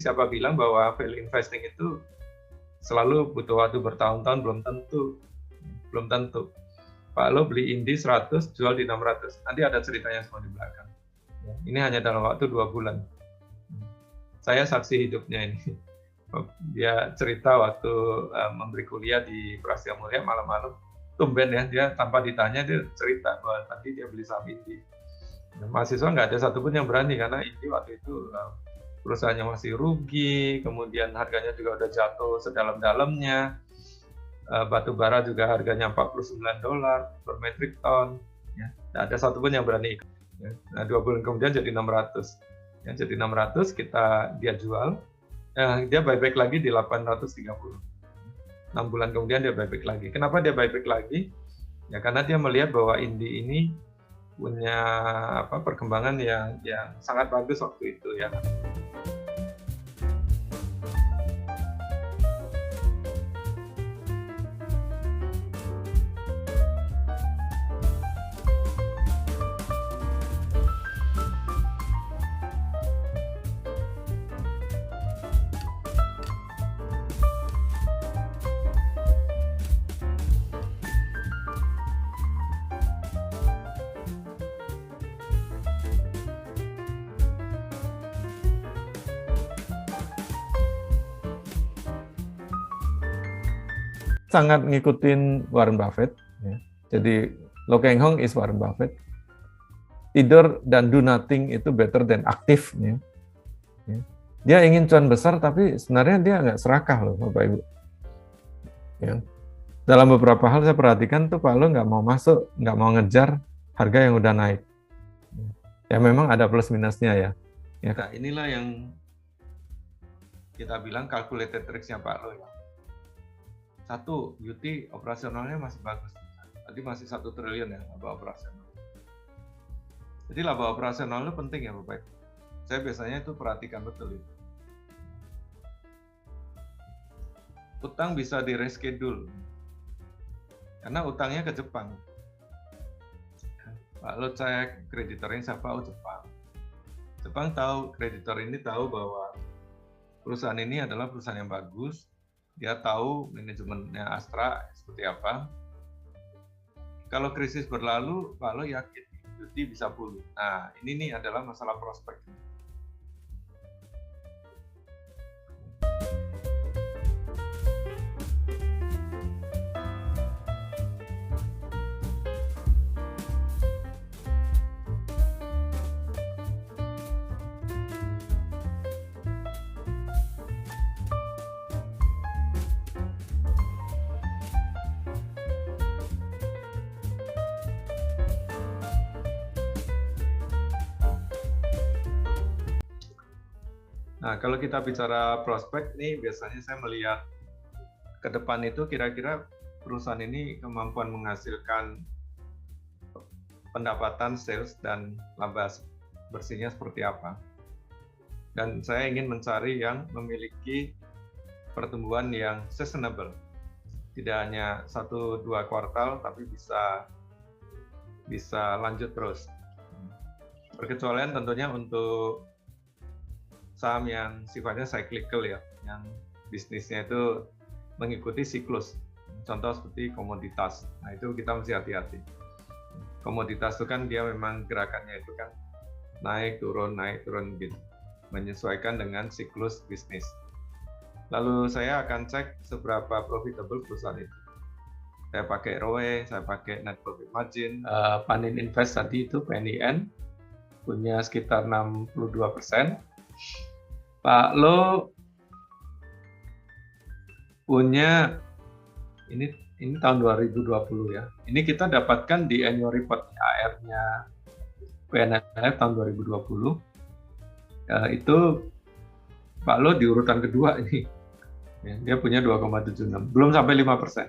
siapa bilang bahwa value investing itu selalu butuh waktu bertahun-tahun? Belum tentu. Belum tentu. Pak Lo beli Indi 100, jual di 600. Nanti ada ceritanya semua di belakang. Ini hanya dalam waktu 2 bulan. Saya saksi hidupnya ini. Dia cerita waktu memberi kuliah di Prasetya Mulia malam-malam. Tumben ya, dia tanpa ditanya dia cerita bahwa tadi dia beli saham Indi. Mahasiswa nggak ada satupun yang berani karena Indi waktu itu perusahaannya masih rugi, kemudian harganya juga udah jatuh sedalam-dalamnya. Batu bara juga harganya $49 per metric ton. Ya. Nggak ada satupun yang berani ikut. Ya. Nah, 2 bulan kemudian jadi 600. Ya, jadi 600 dia jual. Dia buyback lagi di 830. 6 bulan kemudian dia buyback lagi. Kenapa dia buyback lagi? Ya karena dia melihat bahwa Indi ini punya perkembangan yang sangat bagus waktu itu ya. Sangat ngikutin Warren Buffett. Ya. Jadi Lo Keng Hong is Warren Buffett. Tidur dan do nothing itu better than aktif. Ya. Ya. Dia ingin cuan besar, tapi sebenarnya dia nggak serakah loh, Bapak Ibu. Ya. Dalam beberapa hal saya perhatikan tuh Pak Lo nggak mau masuk, nggak mau ngejar harga yang udah naik. Ya memang ada plus minusnya ya. Ya. Nah, inilah yang kita bilang calculated risk-nya Pak Lo ya. Satu, UT operasionalnya masih bagus. Tadi masih 1 triliun ya laba operasional. Jadi laba operasional itu penting ya Bapak. Saya biasanya itu perhatikan betul itu. Utang bisa di reschedule. Karena utangnya ke Jepang. Pak Lo cek kreditornya siapa? Oh Jepang. Jepang tahu, kreditor ini tahu bahwa perusahaan ini adalah perusahaan yang bagus. Dia tahu manajemennya Astra seperti apa. Kalau krisis berlalu, Pak Lo yakin UT bisa pulih. Nah, ini nih adalah masalah prospek. Nah, kalau kita bicara prospek, nih biasanya saya melihat ke depan itu kira-kira perusahaan ini kemampuan menghasilkan pendapatan sales dan laba bersihnya seperti apa. Dan saya ingin mencari yang memiliki pertumbuhan yang sustainable. Tidak hanya 1-2 kuartal, tapi bisa lanjut terus. Perkecualian tentunya untuk saham yang sifatnya cyclical ya, yang bisnisnya itu mengikuti siklus. Contoh seperti komoditas. Nah, itu kita mesti hati-hati. Komoditas itu kan dia memang gerakannya itu kan naik turun gitu. Menyesuaikan dengan siklus bisnis. Lalu saya akan cek seberapa profitable perusahaan itu. Saya pakai ROE, saya pakai net profit margin. Panin Invest tadi itu PNIN punya sekitar 62%. Pak Lo punya ini tahun 2020 ya. Ini kita dapatkan di annual report AR-nya PNLF tahun 2020. Itu Pak Lo di urutan kedua ini. Ya, dia punya 2,76, belum sampai 5%.